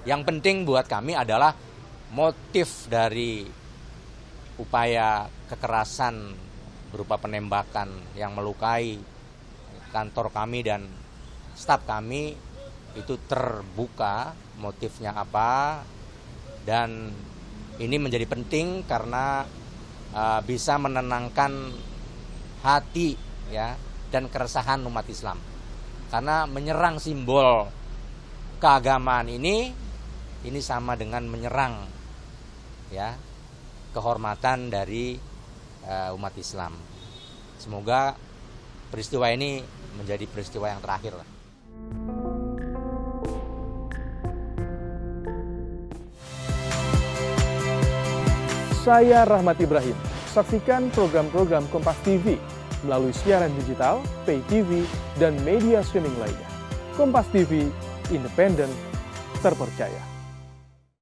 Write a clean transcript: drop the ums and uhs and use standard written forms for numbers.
Yang penting buat kami adalah motif dari upaya kekerasan berupa penembakan yang melukai kantor kami dan staf kami itu terbuka motifnya apa, dan ini menjadi penting karena bisa menenangkan hati ya dan keresahan umat Islam. Karena menyerang simbol keagamaan ini sama dengan menyerang ya kehormatan dari umat Islam. Semoga peristiwa ini menjadi peristiwa yang terakhir. Saya Rahmat Ibrahim. Saksikan program-program Kompas TV melalui siaran digital, pay TV, dan media streaming lainnya. Kompas TV, independen, terpercaya.